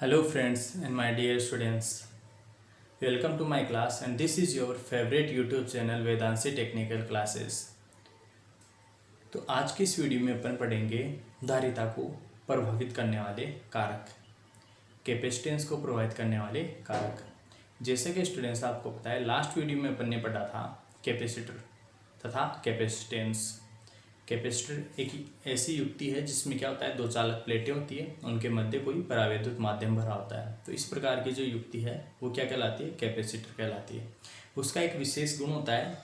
Hello friends and my dear students. Welcome to my class and this is your favorite YouTube channel Vedanshi technical classes. तो आज की इस video में अपन पढ़ेंगे धारिता को प्रभावित करने वाले कारक, कैपेसिटेंस को प्रभावित करने वाले कारक। जैसे कि स्टूडेंट्स आपको पता है लास्ट वीडियो में अपन ने पढ़ा था कैपेसिटर तथा कैपेसिटेंस। कैपेसिटर एक ऐसी युक्ति है जिसमें क्या होता है, दो चालक प्लेटें होती है, उनके मध्य कोई परावैद्युत माध्यम भरा होता है। तो इस प्रकार की जो युक्ति है वो क्या कहलाती है, कैपेसिटर कहलाती है। उसका एक विशेष गुण होता है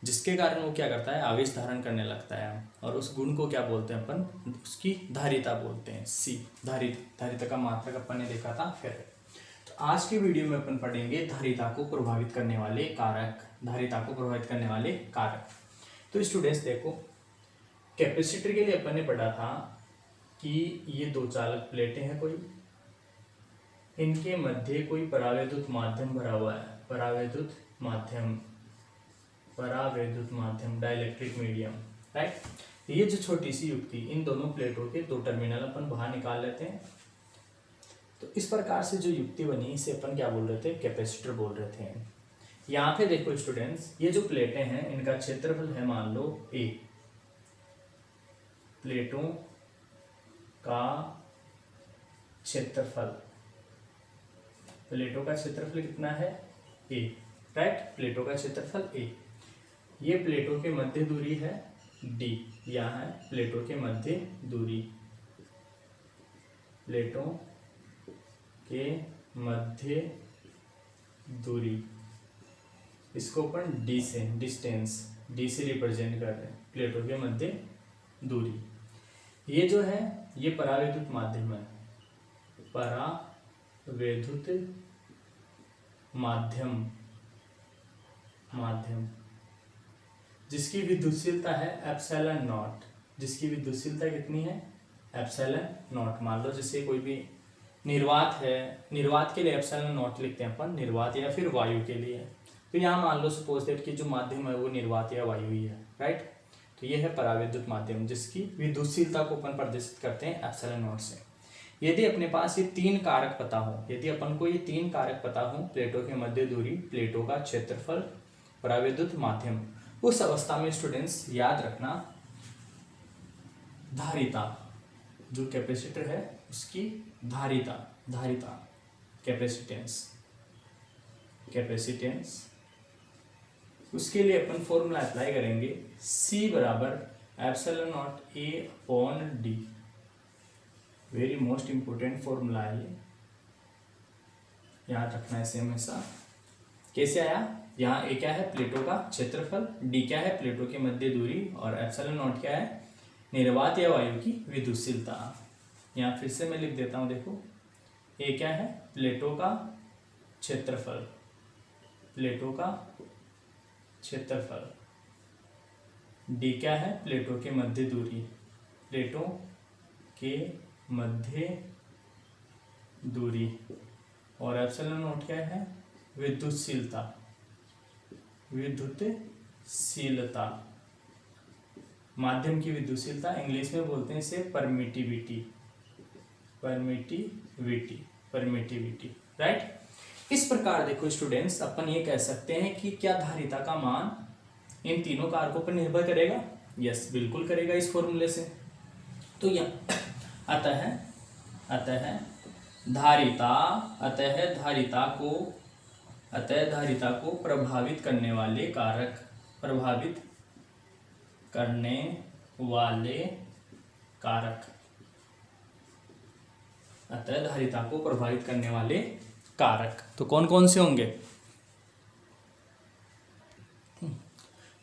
जिसके कारण वो क्या करता है, आवेश धारण करने लगता है, और उस गुण को क्या बोलते हैं अपन, उसकी धारिता बोलते हैं। सी धारिता का मात्रक अपन ने देखा था फिर। तो आज की वीडियो में अपन पढ़ेंगे धारिता को प्रभावित करने वाले कारक, धारिता को प्रभावित करने वाले कारक। तो स्टूडेंट्स देखो, कैपेसिटर के लिए अपन ने पढ़ा था कि ये दो चालक प्लेटें हैं कोई, इनके मध्य कोई परावैद्युत माध्यम भरा हुआ है, परावैद्युत माध्यम डाइलेक्ट्रिक मीडियम, राइट। ये जो छोटी सी युक्ति, इन दोनों प्लेटों के दो टर्मिनल अपन बाहर निकाल लेते हैं। तो इस प्रकार से जो युक्ति बनी इसे अपन क्या बोल रहे थे, कैपेसिटर बोल रहे थे। यहाँ पे देखो स्टूडेंट्स, ये जो प्लेटें हैं इनका क्षेत्रफल है मान लो ए, प्लेटों का क्षेत्रफल, प्लेटों का क्षेत्रफल कितना है, ए, राइट। प्लेटों का क्षेत्रफल ए। ये प्लेटों के मध्य दूरी है डी, यहाँ है प्लेटों के मध्य दूरी, प्लेटों के मध्य दूरी, इसको अपन डी से, डिस्टेंस डी से रिप्रेजेंट कर रहे हैं, प्लेटों के मध्य दूरी। ये जो है ये परावैद्युत माध्यम है, परावैद्युत माध्यम जिसकी विद्युतशीलता है एप्सिलॉन नॉट, जिसकी विद्युतशीलता कितनी है, एप्सिलॉन नॉट। मान लो जैसे कोई भी निर्वात है, निर्वात के लिए एप्सिलॉन नॉट लिखते हैं अपन, निर्वात या फिर वायु के लिए। तो यहाँ मान लो सपोज दैट कि जो माध्यम है वो निर्वात या वायु ही है, राइट। तो ये है परावैद्युत माध्यम जिसकी विद्युतशीलता को अपन प्रदर्शित करते हैं एप्सिलॉन नॉट से। यदि अपने पास ये तीन कारक पता हो, यदि अपन को ये तीन कारक पता हो, प्लेटों के मध्य दूरी, प्लेटों का क्षेत्रफल, परावैद्युत माध्यम, उस अवस्था में स्टूडेंट्स याद रखना धारिता, जो कैपेसिटर है उसकी धारिता कैपेसिटेंस, उसके लिए अपन फॉर्मूला अप्लाई करेंगे, C बराबर epsilon not a upon D. Very most important formula है ये, याद रखना है हमेशा। कैसे आया, यहाँ ए क्या है, प्लेटों का क्षेत्रफल, डी क्या है, प्लेटों के मध्य दूरी, और एप्सिलॉन नॉट क्या है, निर्वात या वायु की विद्युतशीलता। यहाँ फिर से मैं लिख देता हूँ, देखो ए क्या है, प्लेटों का क्षेत्रफल, प्लेटों का क्षेत्रफल, डी क्या है, प्लेटों के मध्य दूरी, प्लेटों के मध्य दूरी, और एप्सिलॉन नॉट क्या है, विद्युतशीलता, माध्यम की विद्युतशीलता, इंग्लिश में बोलते हैं इसे परमिटिविटी, राइट। इस प्रकार देखो स्टूडेंट्स, अपन ये कह सकते हैं कि क्या धारिता का मान इन तीनों कारकों पर निर्भर करेगा, यस बिल्कुल करेगा इस फॉर्मूले से। तो यह अतः धारिता को प्रभावित करने वाले कारक, अतः धारिता को प्रभावित करने वाले कारक तो कौन कौन से होंगे।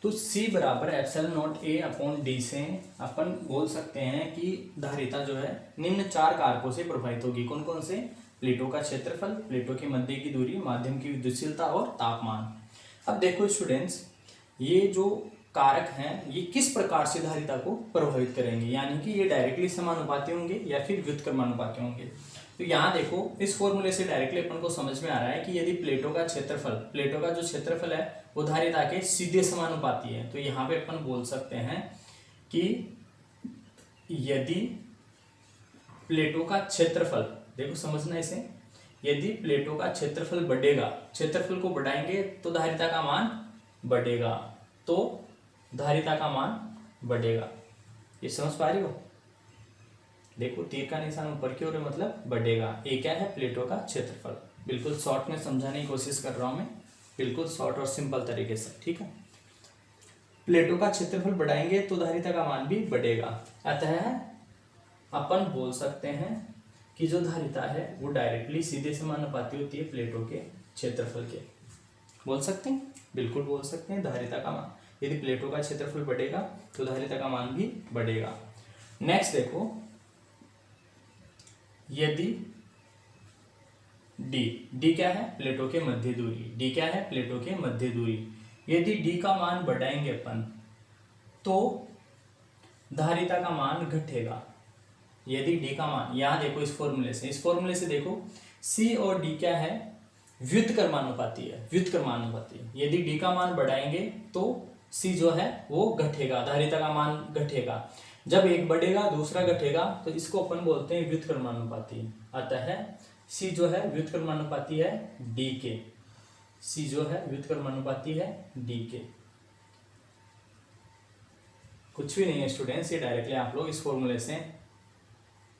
तो C बराबर epsilon not a upon D से अपन बोल सकते हैं कि धारिता जो है निम्न चार कारकों से प्रभावित होगी। कौन कौन से, प्लेटों का क्षेत्रफल, प्लेटों के मध्य की दूरी, माध्यम की विद्युतशीलता और तापमान। अब देखो स्टूडेंट्स, ये जो कारक हैं ये किस प्रकार से धारिता को प्रभावित करेंगे, यानी कि ये डायरेक्टली समानुपाती होंगे या फिर व्युत्क्रमानुपाती होंगे। तो यहाँ देखो इस फॉर्मूले से डायरेक्टली अपन को समझ में आ रहा है कि यदि प्लेटों का क्षेत्रफल, प्लेटों का जो क्षेत्रफल है वो धारिता के सीधे समानुपाती है। तो यहाँ पे अपन बोल सकते हैं कि यदि प्लेटों का क्षेत्रफल, देखो समझना इसे, यदि प्लेटों का क्षेत्रफल बढ़ेगा, क्षेत्रफल को बढ़ाएंगे तो धारिता का मान बढ़ेगा, तो धारिता का मान बढ़ेगा। ये समझ पा रही हो? देखो तीर का निशान ऊपर की ओर है, मतलब बढ़ेगा। ये क्या है? प्लेटों का क्षेत्रफल। बिल्कुल शॉर्ट में समझाने की कोशिश कर रहा हूं मैं, बिल्कुल शॉर्ट और सिंपल तरीके से, ठीक है। प्लेटों का क्षेत्रफल बढ़ाएंगे तो धारिता का मान भी बढ़ेगा। अतः अपन बोल सकते हैं कि जो धारिता है वो डायरेक्टली सीधे समानुपाती होती है प्लेटों के क्षेत्रफल के। बोल सकते हैं, बिल्कुल बोल सकते हैं। धारिता का मान, यदि प्लेटों का क्षेत्रफल बढ़ेगा तो धारिता का मान भी बढ़ेगा। नेक्स्ट देखो, यदि डी क्या है? प्लेटों के मध्य दूरी। डी क्या है? प्लेटों के मध्य दूरी। यदि डी का मान बढ़ाएंगे अपन तो धारिता का मान घटेगा। यदि डी का मान, यहां देखो इस फॉर्मूले से देखो, सी और डी क्या है? व्युत्क्रमानुपाती है, व्युत्क्रमानुपाती है। यदि डी का मान बढ़ाएंगे तो सी जो है वो घटेगा, धारिता का मान घटेगा। जब एक बढ़ेगा दूसरा घटेगा तो इसको अपन बोलते हैं व्युत्क्रमानुपाती। अतः सी जो है व्युत्क्रमानुपाती है डी के। सी जो है व्युत्क्रमानुपाती है डी के। कुछ भी नहीं है स्टूडेंट्स, ये डायरेक्टली आप लोग इस फॉर्मूले से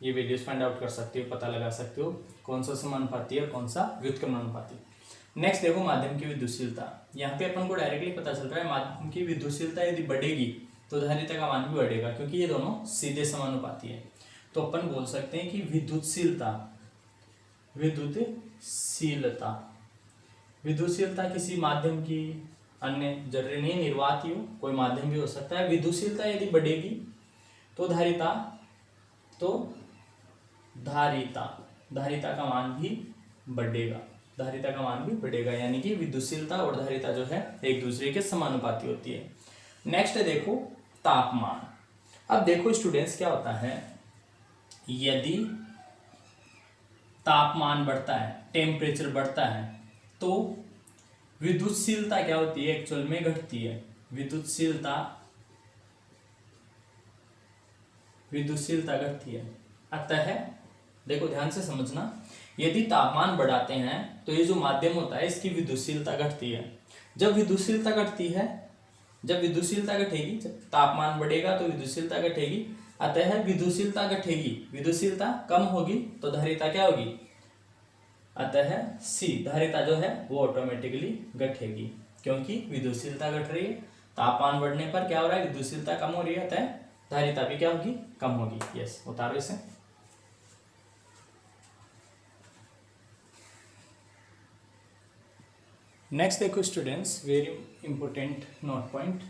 ये वीडियोस फाइंड आउट कर सकते हो, पता लगा सकते हो कौन सा समानुपाती है और कौन सा व्युत्क्रमानुपाती। नेक्स्ट देखो माध्यम की विद्युतशीलता। यहाँ पे अपन को डायरेक्टली पता चल रहा है माध्यम की विद्युतशीलता यदि बढ़ेगी तो धारिता का मान भी बढ़ेगा, क्योंकि ये दोनों सीधे समानुपाती है। तो अपन बोल सकते हैं कि विद्युतशीलता किसी माध्यम की, अन्य जरूरी नहीं निर्वात ही हो, कोई माध्यम भी हो सकता है। विद्युतशीलता यदि बढ़ेगी तो धारिता का मान भी बढ़ेगा, धारिता का मान भी बढ़ेगा। यानी कि विद्युतशीलता और धारिता जो है एक दूसरे के समानुपाती होती है। नेक्स्ट है देखो तापमान। अब देखो स्टूडेंट्स क्या होता है, यदि तापमान बढ़ता है, टेम्परेचर बढ़ता है, तो विद्युतशीलता क्या होती है? एक्चुअल में घटती है। विद्युतशीलता घटती है। अतः देखो ध्यान से समझना, यदि तापमान बढ़ाते हैं तो ये जो माध्यम होता है इसकी विद्युतशीलता घटती है। जब विद्युतशीलता घटेगी, जब तापमान बढ़ेगा तो विद्युतशीलता घटेगी। अतः विद्युतशीलता घटेगी, विद्युतशीलता कम होगी तो धारिता क्या होगी? अतः सी, धारिता जो है वो ऑटोमेटिकली घटेगी, क्योंकि विद्युतशीलता घट रही है। तापमान बढ़ने पर क्या हो रहा है? विद्युतशीलता कम हो रही है, अतः धारिता भी क्या होगी? कम होगी। यस, उतारो इसे। नेक्स्ट देखो students, very important note point.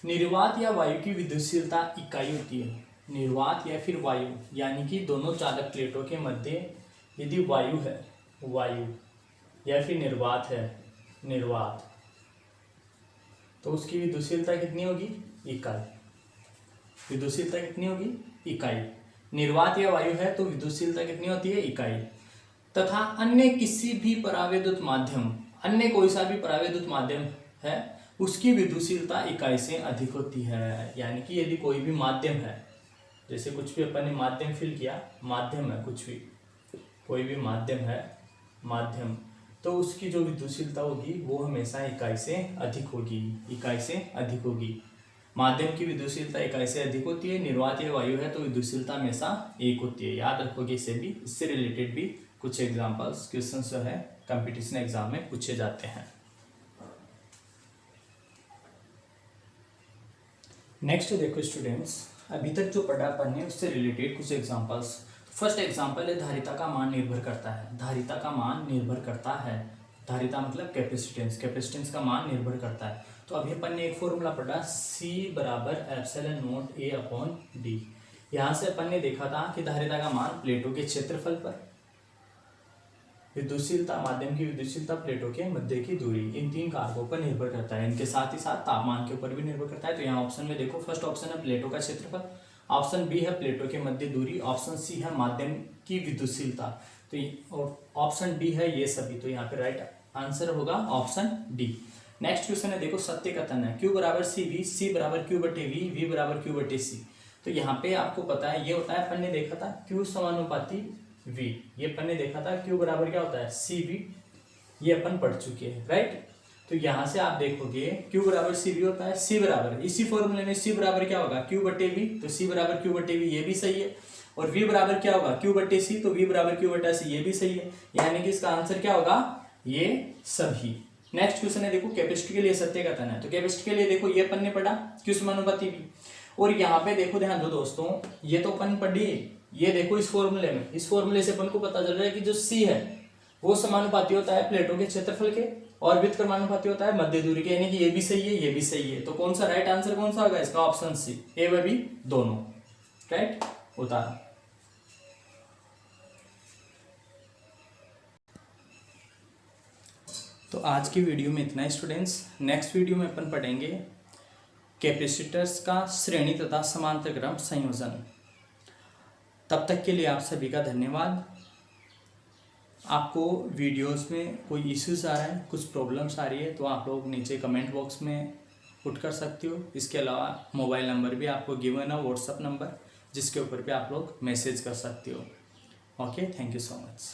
निर्वात या वायु की विद्युतशीलता इकाई होती है। निर्वात या फिर वायु, यानी कि दोनों चालक प्लेटों के मध्य यदि वायु है, वायु या फिर निर्वात, तो उसकी विद्युतशीलता कितनी होगी? इकाई। विद्युतशीलता कितनी होगी? इकाई। निर्वात या वायु है तो विद्युतशीलता कितनी होती है? इकाई। तथा अन्य किसी भी परावैद्युत माध्यम, अन्य कोई सा भी परावैद्युत माध्यम है, उसकी विद्युतशीलता इकाई से अधिक होती है। यानी कि यदि कोई भी माध्यम है, जैसे कुछ भी अपन ने माध्यम फिल किया, माध्यम है कुछ भी, कोई भी माध्यम है, माध्यम, तो उसकी जो विद्युतशीलता होगी वो हमेशा इकाई से अधिक होगी, इकाई से अधिक होगी। माध्यम की विद्युतशीलता इकाई से अधिक होती है। निर्वात या वायु है तो विद्युतशीलता हमेशा एक होती है। याद रखोगे इसे भी, इससे रिलेटेड भी कुछ एग्जांपल्स क्वेश्चंस जो है कंपटीशन एग्जाम में पूछे जाते हैं। नेक्स्ट देखो स्टूडेंट्स, अभी तक जो पढ़ा अपन ने उससे रिलेटेड कुछ एग्जांपल्स। फर्स्ट एग्जांपल है धारिता का मान निर्भर करता है। धारिता का मान निर्भर करता है, धारिता मतलब कैपेसिटेंस, कैपेसिटेंस का मान निर्भर करता है। तो अभी अपन ने एक फॉर्मूला पढ़ा, C बराबर epsilon not A upon D। यहाँ से अपन ने देखा था कि धारिता का मान प्लेटों के क्षेत्रफल पर, विद्युतशीलता, माध्यम की विद्युतशीलता, प्लेटों के मध्य की दूरी, इन तीन कारकों पर निर्भर करता है। इनके साथ ही साथ तापमान के ऊपर भी निर्भर करता है। तो यहाँ ऑप्शन में देखो, फर्स्ट ऑप्शन है प्लेटों का क्षेत्रफल, ऑप्शन बी है प्लेटों के मध्य दूरी, ऑप्शन सी है माध्यम की विद्युतशीलता, तो ऑप्शन डी है ये सभी। तो यहाँ पे राइट आंसर होगा ऑप्शन डी। नेक्स्ट क्वेश्चन है देखो, सत्य कथन है Q बराबर सी वी, सी बराबर Q बटे वी, वी बराबर Q बटे सी। तो यहाँ पे आपको पता है ये होता है, अपन ने देखा था Q समानुपाती वी। ये अपन ने देखा था Q बराबर क्या होता है सी वी, ये अपन पढ़ चुके हैं, राइट। तो यहाँ से आप देखोगे Q बराबर सी वी होता है, C बराबर इसी फॉर्मूले में C बराबर क्या होगा Q बटे वी, तो C बराबर Q बटे वी, ये भी सही है। और V बराबर क्या होगा Q बटे C, तो V बराबर Q बटा C, ये भी सही है। यानी कि इसका आंसर क्या होगा ये सभी। नेक्स्ट क्वेश्चन है देखो, कैपेसिटी के लिए सत्य कथन है। तो कैपेसिटी के लिए देखो ये अपन ने पढ़ा Q समानुपाती V, और यहाँ पे देखो ध्यान दो दोस्तों, ये तो अपन पढ़ी, ये देखो इस फॉर्मूले में, इस फॉर्मूले से अपन को पता चल रहा है कि जो C है वो समानुपाती होता है प्लेटों के क्षेत्रफल के, और वृत्त क्रमानुपाती होता है मध्य दूरी के। यानी कि ये भी सही है, ये भी सही है। तो कौन सा राइट आंसर कौन सा होगा इसका, ऑप्शन सी, ए व बी दोनों, राइट। उतारा। तो आज की वीडियो में इतना ही स्टूडेंट्स। नेक्स्ट वीडियो में अपन पढ़ेंगे कैपेसिटर्स का श्रेणी तथा समांतर क्रम संयोजन। तब तक के लिए आप सभी का धन्यवाद। आपको वीडियोस में कोई इश्यूज आ रहा है, कुछ प्रॉब्लम्स आ रही है, तो आप लोग नीचे कमेंट बॉक्स में पुट कर सकते हो। इसके अलावा मोबाइल नंबर भी आपको गिवन है, व्हाट्सअप नंबर, जिसके ऊपर भी आप लोग मैसेज कर सकते हो। Okay, thank you so much.